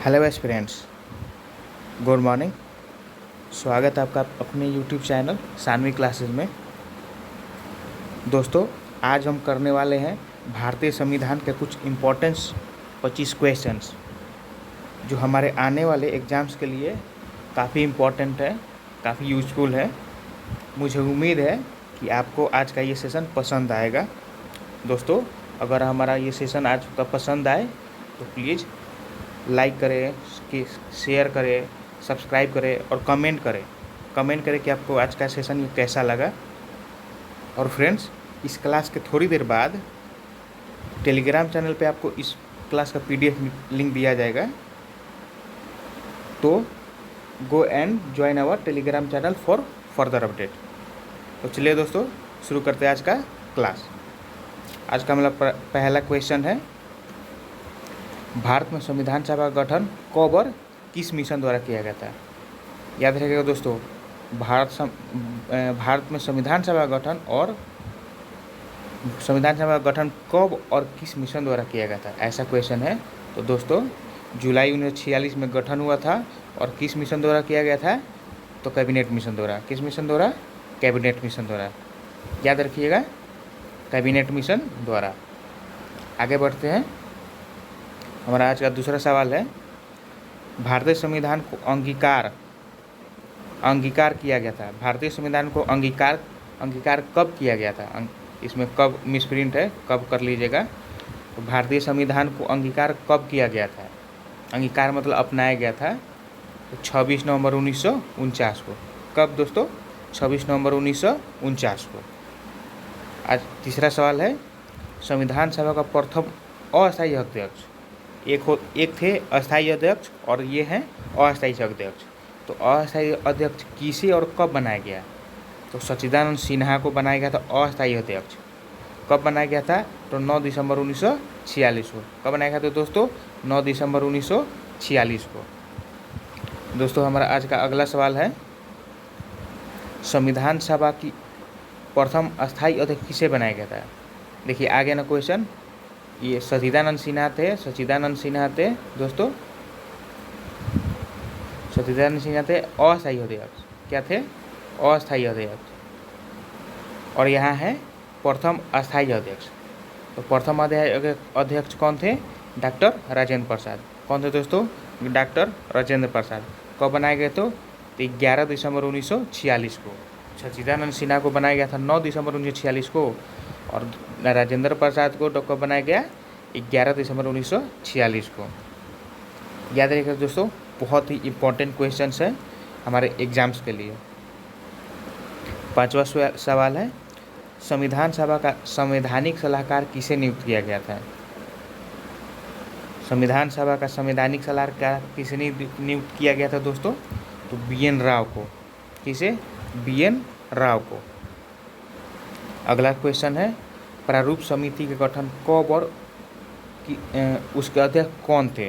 Hello aspirants, good morning. स्वागत है आपका अपने यूट्यूब चैनल सानवी क्लासेस में। दोस्तों, आज हम करने वाले हैं भारतीय संविधान के कुछ इम्पोर्टेंस 25 क्वेश्चंस जो हमारे आने वाले एग्ज़ाम्स के लिए काफ़ी इम्पोर्टेंट है, काफ़ी यूजफुल है। मुझे उम्मीद है कि आपको आज का ये सेशन पसंद आएगा। दोस्तों, अगर हमारा ये सेशन आज का पसंद आए तो प्लीज़ लाइक करें, शेयर करें, सब्सक्राइब करें और कमेंट करें कि आपको आज का सेशन ये कैसा लगा। और फ्रेंड्स, इस क्लास के थोड़ी देर बाद टेलीग्राम चैनल पे आपको इस क्लास का PDF लिंक दिया जाएगा, तो go and join our Telegram channel for further update. तो चलिए दोस्तों, शुरू करते हैं आज का क्लास। आज का मतलब पहला क्वेश्चन है, भारत में संविधान सभा का गठन कब और किस मिशन द्वारा किया गया था। याद रखिएगा दोस्तों, भारत में संविधान सभा का गठन और संविधान सभा का गठन कब और किस मिशन द्वारा किया गया था, ऐसा क्वेश्चन है। तो दोस्तों, जुलाई 1946 में गठन हुआ था और किस मिशन द्वारा किया गया था, तो कैबिनेट मिशन द्वारा। किस मिशन द्वारा? कैबिनेट मिशन द्वारा। याद रखिएगा, कैबिनेट मिशन द्वारा। आगे बढ़ते हैं। हमारा आज का दूसरा सवाल है, भारतीय संविधान को अंगीकार किया गया था। भारतीय संविधान को अंगीकार कब किया गया था? इसमें कब मिसप्रिंट है, कब कर लीजिएगा। तो भारतीय संविधान को अंगीकार कब किया गया था? अंगीकार मतलब अपनाया गया था, तो 26 नवंबर 1949 को। कब दोस्तों? 26 नवंबर 1949 को। आज तीसरा सवाल है, संविधान सभा का प्रथम अस्थायी अध्यक्ष, एक थे अस्थायी अध्यक्ष और ये हैं अस्थायी अध्यक्ष। तो अस्थायी अध्यक्ष किसे और कब बनाया गया? तो सच्चिदानंद सिन्हा को बनाया गया था अस्थायी अध्यक्ष। कब बनाया गया था? तो 9 दिसंबर 1946 को। कब बनाया गया था दोस्तों? 9 दिसंबर 1946 को। दोस्तों, हमारा आज का अगला सवाल है, संविधान सभा की प्रथम अस्थायी अध्यक्ष किसे बनाया गया था? देखिए आगे ना क्वेश्चन, ये सच्चिदानंद सिन्हा थे दोस्तों। सच्चिदानंद सिन्हा थे अस्थायी अध्यक्ष। क्या थे? अस्थायी अध्यक्ष। और यहाँ है प्रथम अस्थायी अध्यक्ष। तो प्रथम अध्यक्ष कौन थे? डॉक्टर राजेंद्र प्रसाद। कौन थे दोस्तों? डॉक्टर राजेंद्र प्रसाद। कब बनाए गए? तो 11 दिसंबर 1946 को। सच्चिदानंद सिन्हा को बनाया गया था 9 दिसंबर 1946 को, और राजेंद्र प्रसाद को कब बनाया गया? 11 दिसंबर 1946 को। याद रखिएगा दोस्तों, बहुत ही इम्पोर्टेंट क्वेश्चन है हमारे एग्जाम्स के लिए। पांचवा सवाल है, संविधान सभा का संवैधानिक सलाहकार किसे नियुक्त किया गया था? संविधान सभा का संवैधानिक सलाहकार किसे नियुक्त किया गया था दोस्तों? तो BN राव को। किसे? BN राव को। अगला क्वेश्चन है, प्रारूप समिति के गठन कब और उसके अध्यक्ष कौन थे?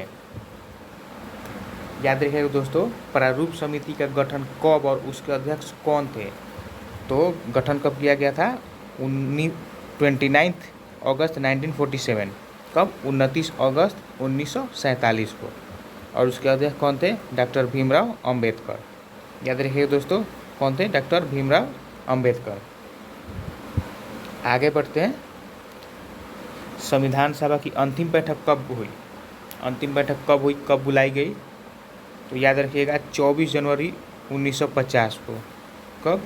याद रखिएगा दोस्तों, प्रारूप समिति का गठन कब और उसके अध्यक्ष कौन थे? तो गठन कब किया गया था? 29 अगस्त 1947। कब? 29 अगस्त 1947 को। और उसके अध्यक्ष कौन थे? डॉक्टर भीमराव अंबेडकर। याद रखिएगा दोस्तों, कौन थे? डॉक्टर भीमराव अंबेडकर। आगे बढ़ते हैं। संविधान सभा की अंतिम बैठक कब हुई? अंतिम बैठक कब हुई, कब बुलाई गई? तो याद रखिएगा 24 जनवरी 1950 को। कब?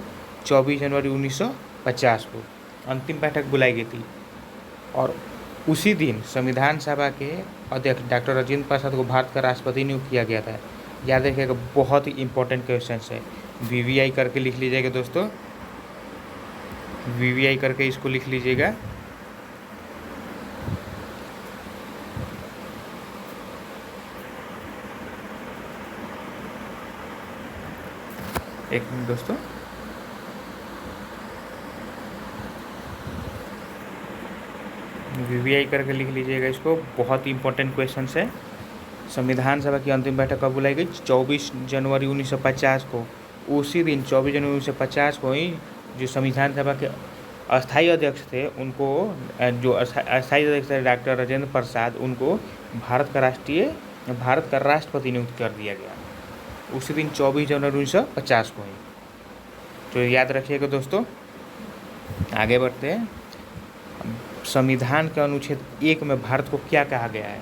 24 जनवरी 1950 को अंतिम बैठक बुलाई गई थी। और उसी दिन संविधान सभा के अध्यक्ष डॉक्टर राजेंद्र प्रसाद को भारत का राष्ट्रपति नियुक्त किया गया था। याद रखिएगा, बहुत ही इंपॉर्टेंट क्वेश्चन है। VVI करके लिख लीजिएगा दोस्तों, VVI करके इसको लिख लीजिएगा। एक मिनट दोस्तों, VVI करके लिख लीजिएगा इसको, बहुत ही इंपॉर्टेंट क्वेश्चन है। संविधान सभा की अंतिम बैठक कब बुलाई गई? 24 जनवरी 1950 को। उसी दिन 24 जनवरी 1950 को ही जो संविधान सभा के अस्थायी अध्यक्ष थे उनको, जो अस्थायी अध्यक्ष थे डॉक्टर राजेंद्र प्रसाद, उनको भारत का राष्ट्रीय भारत का राष्ट्रपति नियुक्त कर दिया गया उसी दिन 24 जनवरी 1950 को ही। तो याद रखिएगा दोस्तों। आगे बढ़ते हैं। संविधान के अनुच्छेद 1 में भारत को क्या कहा गया है?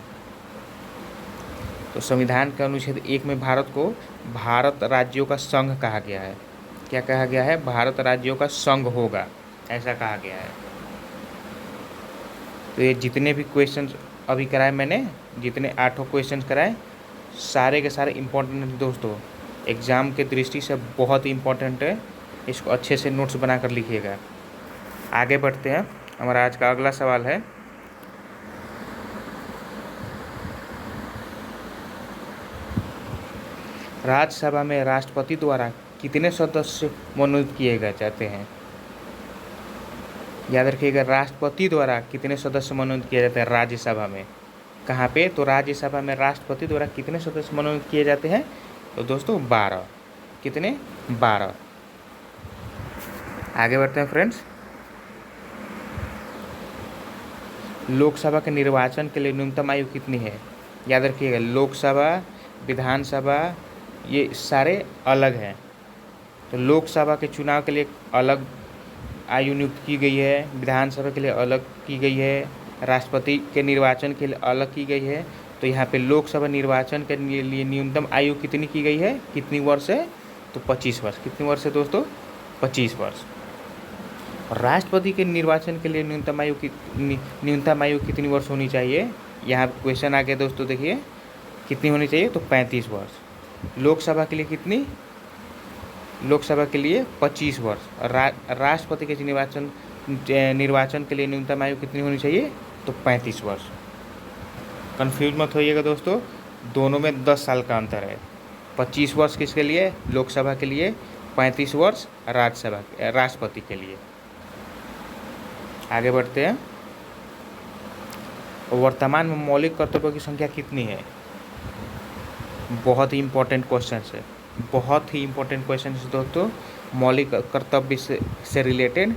तो संविधान के अनुच्छेद 1 में भारत को भारत राज्यों का संघ कहा गया है। क्या कहा गया है? भारत राज्यों का संघ होगा, ऐसा कहा गया है। तो ये जितने भी क्वेश्चन अभी कराए मैंने, जितने 8 क्वेश्चन कराए, सारे के सारे इम्पोर्टेंट हैं दोस्तों। एग्ज़ाम के दृष्टि से बहुत ही इम्पोर्टेंट है। इसको अच्छे से नोट्स बनाकर लिखिएगा। आगे बढ़ते हैं। हमारा आज का अगला सवाल है, राज्यसभा में राष्ट्रपति द्वारा कितने सदस्य मनोनीत किए गए जाते हैं? याद रखिएगा, राष्ट्रपति द्वारा कितने सदस्य मनोनीत किए जाते हैं राज्यसभा में? कहाँ पे? तो राज्यसभा में राष्ट्रपति द्वारा कितने सदस्य मनोनीत किए जाते हैं? तो दोस्तों 12। कितने? 12। आगे बढ़ते हैं फ्रेंड्स। लोकसभा के निर्वाचन के लिए न्यूनतम आयु कितनी है? याद रखिएगा, लोकसभा, विधानसभा, ये सारे अलग हैं। तो लोकसभा के चुनाव के लिए अलग आयु नियुक्त की गई है, विधानसभा के लिए अलग की गई है, राष्ट्रपति के निर्वाचन के लिए अलग की गई है। तो यहाँ पे लोकसभा निर्वाचन के लिए न्यूनतम आयु कितनी की गई है? कितनी वर्ष है? तो 25 वर्ष। कितनी वर्ष है दोस्तों? 25 वर्ष। और राष्ट्रपति के निर्वाचन के लिए न्यूनतम आयु कितनी वर्ष होनी चाहिए? यहाँ क्वेश्चन आ गया दोस्तों, देखिए कितनी होनी चाहिए? तो 35 वर्ष। लोकसभा के लिए कितनी? लोकसभा के लिए 25 वर्ष। राष्ट्रपति के निर्वाचन के लिए न्यूनतम आयु कितनी होनी चाहिए? तो 35 वर्ष। कंफ्यूज मत होइएगा दोस्तों, दोनों में 10 साल का अंतर है। 25 वर्ष किसके लिए? लोकसभा के लिए। 35 वर्ष राष्ट्रपति के लिए। आगे बढ़ते हैं। वर्तमान में मौलिक कर्तव्यों की संख्या कितनी है? बहुत ही इम्पोर्टेंट क्वेश्चन है, बहुत ही इम्पोर्टेंट क्वेश्चन है दोस्तों। मौलिक कर्तव्य से रिलेटेड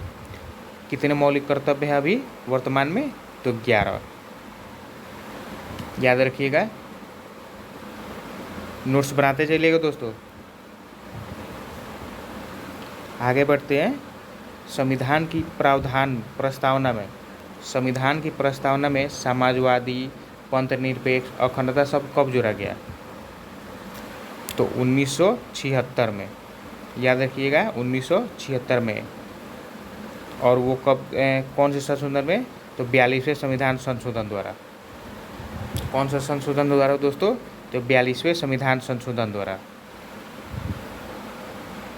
कितने मौलिक कर्तव्य हैं अभी वर्तमान में? तो 11। याद रखिएगा, नोट्स बनाते चलिएगा दोस्तों। आगे बढ़ते हैं। संविधान की प्रस्तावना में समाजवादी, पंथनिरपेक्ष, अखंडता सब कब जोड़ा गया? तो 1976 में। याद रखिएगा, 1976 में। और वो कब, कौन से संशोधन में? तो 42वें संविधान संशोधन द्वारा। कौन सा संशोधन द्वारा दोस्तों? तो 42वें संविधान संशोधन द्वारा।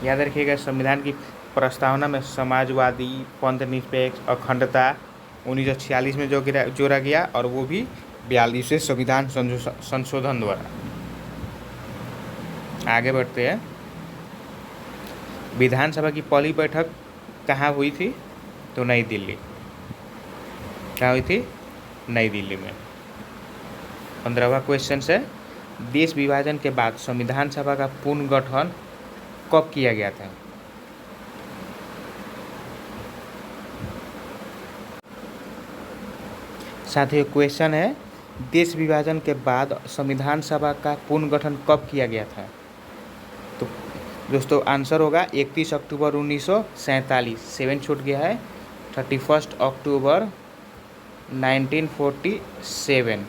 याद रखिएगा, संविधान की प्रस्तावना में समाजवादी, पंथनिरपेक्ष, अखंडता 1946 में जोड़ा गया, और वो भी 42वें संविधान संशोधन द्वारा। आगे बढ़ते हैं। विधानसभा की पहली बैठक कहाँ हुई थी? तो नई दिल्ली। कहाँ हुई थी? नई दिल्ली में। 15वां क्वेश्चन है, देश विभाजन के बाद संविधान सभा का पुनर्गठन कब किया गया था? साथियों, क्वेश्चन है, देश विभाजन के बाद संविधान सभा का पुनर्गठन कब किया गया था? तो दोस्तों आंसर होगा 31 अक्टूबर 1947। 7 छूट गया है। 31 अक्टूबर 1947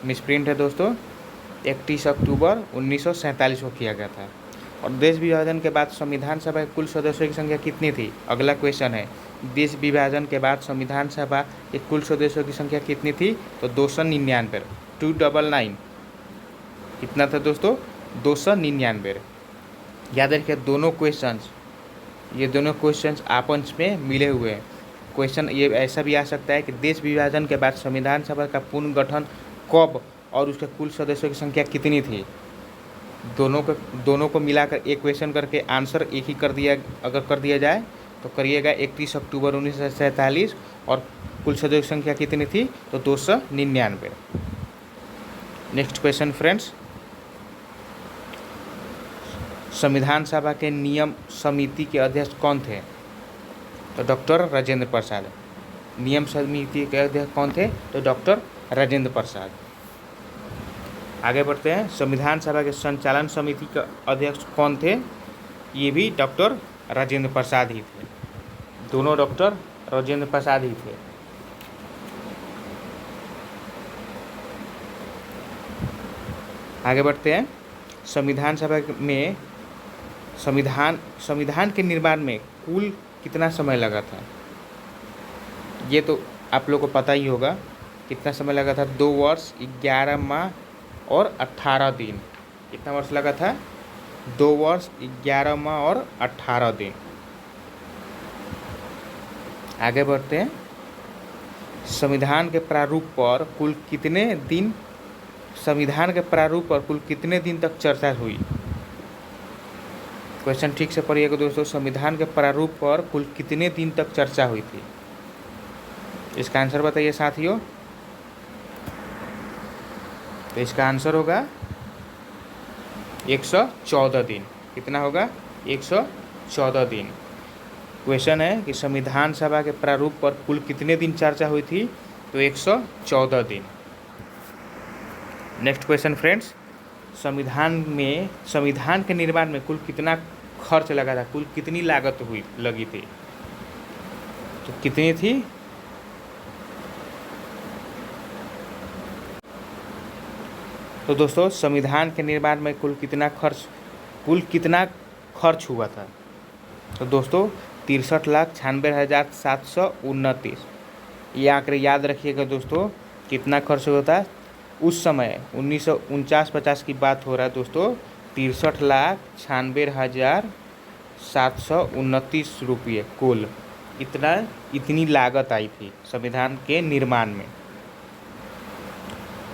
मिसप्रिंट है दोस्तों। 31 अक्टूबर 1947 को किया गया था। और देश विभाजन के बाद संविधान सभा के कुल सदस्यों की संख्या कितनी थी? अगला क्वेश्चन है, देश विभाजन के बाद संविधान सभा के कुल सदस्यों की संख्या कितनी थी? तो 299। 299 कितना था दोस्तों? 299। याद रखिए, ये दोनों क्वेश्चंस आपस में मिले हुए हैं। क्वेश्चन ये ऐसा भी आ सकता है कि देश विभाजन के बाद संविधान सभा का पुनर्गठन कब और उसके कुल सदस्यों की संख्या कितनी थी? दोनों को मिलाकर एक क्वेश्चन करके आंसर एक ही कर दिया जाए तो करिएगा 31 अक्टूबर 1947, और कुल सदस्यों की संख्या कितनी थी? तो 299। नेक्स्ट क्वेश्चन फ्रेंड्स, संविधान सभा के नियम समिति के अध्यक्ष कौन थे? तो डॉक्टर राजेंद्र प्रसाद। नियम समिति के अध्यक्ष कौन थे? तो डॉक्टर राजेंद्र प्रसाद। आगे बढ़ते हैं। संविधान सभा के संचालन समिति के अध्यक्ष कौन थे? ये भी डॉक्टर राजेंद्र प्रसाद ही थे। दोनों डॉक्टर राजेंद्र प्रसाद ही थे। आगे बढ़ते हैं। संविधान सभा में संविधान के निर्माण में कुल कितना समय लगा था? ये तो आप लोग को पता ही होगा। कितना समय लगा था? 2 वर्ष 11 माह और 18 दिन। कितना वर्ष लगा था? 2 वर्ष 11 माह और 18 दिन। आगे बढ़ते हैं। संविधान के प्रारूप पर कुल कितने दिन तक चर्चा हुई? क्वेश्चन ठीक से पढ़िएगा दोस्तों। संविधान के प्रारूप पर कुल कितने दिन तक चर्चा हुई थी? इसका आंसर बताइए साथियों। तो इसका आंसर होगा 114 दिन। कितना होगा? 114 दिन। क्वेश्चन है कि संविधान सभा के प्रारूप पर कुल कितने दिन चर्चा हुई थी? तो 114 दिन। Next question friends. संविधान के निर्माण में कुल कितना खर्च लगा था? कुल कितनी लागत लगी थी? तो कितनी थी? तो दोस्तों संविधान के निर्माण में कुल कितना खर्च हुआ था? तो दोस्तों 63,96,729। ये आंकड़े याद रखिएगा दोस्तों। कितना खर्च होता है उस समय? 1949-50 की बात हो रहा है दोस्तों। 63,96,729 रुपये कुल इतनी लागत आई थी संविधान के निर्माण में।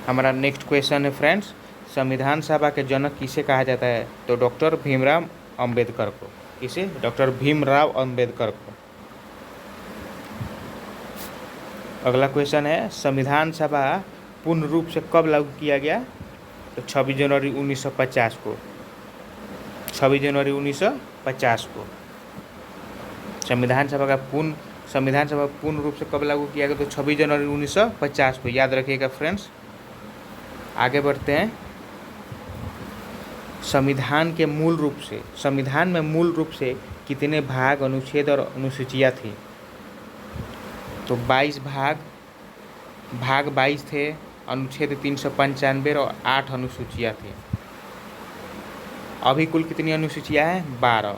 हमारा नेक्स्ट क्वेश्चन है फ्रेंड्स। संविधान सभा के जनक किसे कहा जाता है? तो डॉक्टर भीमराव अंबेडकर को। किसे? डॉक्टर भीमराव अंबेडकर को। अगला क्वेश्चन है। संविधान सभा पूर्ण रूप से कब लागू किया गया? तो 26 जनवरी 1950 को। 26 जनवरी 1950 को संविधान सभा पूर्ण रूप से कब लागू किया गया? तो 26 जनवरी 1950 को। याद रखिएगा फ्रेंड्स। आगे बढ़ते हैं। संविधान में मूल रूप से कितने भाग, अनुच्छेद और अनुसूचियाँ थी? तो 22 भाग 22 थे, अनुच्छेद 395 और 8 अनुसूचियाँ थी। अभी कुल कितनी अनुसूचियाँ हैं? 12।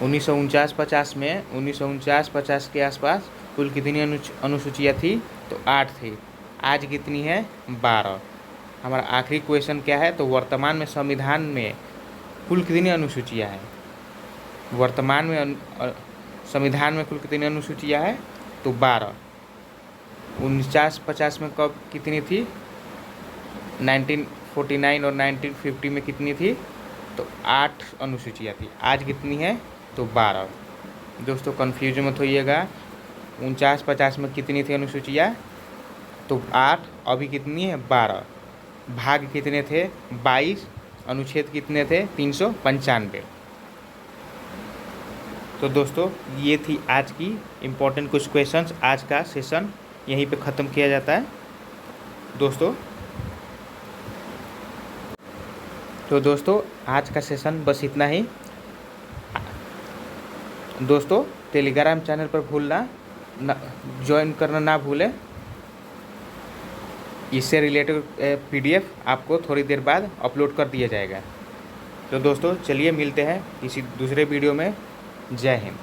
1949-50 के आसपास कुल कितनी अनुसूचियाँ थी? तो 8 थी। आज कितनी है? 12। हमारा आखिरी क्वेश्चन क्या है? तो वर्तमान में संविधान में कुल कितनी अनुसूचियाँ हैं? वर्तमान में संविधान में कुल कितनी अनुसूचियाँ हैं? तो 12। 49-50 में कब कितनी थी? 1949 और 1950 में कितनी थी? तो 8 अनुसूचियाँ थी। आज कितनी है? तो 12। दोस्तों कन्फ्यूज मत होइएगा। 49-50 में कितनी थी अनुसूचियाँ? तो 8। अभी कितनी है? 12। भाग कितने थे? 22। अनुच्छेद कितने थे? 395। तो दोस्तों ये थी आज की इम्पोर्टेंट कुछ क्वेश्चंस। आज का सेशन यहीं पे ख़त्म किया जाता है दोस्तों आज का सेशन बस इतना ही। दोस्तों टेलीग्राम चैनल पर ज्वाइन करना ना भूलें। इससे रिलेटेड PDF आपको थोड़ी देर बाद अपलोड कर दिया जाएगा। तो दोस्तों चलिए मिलते हैं किसी दूसरे वीडियो में। जय हिंद।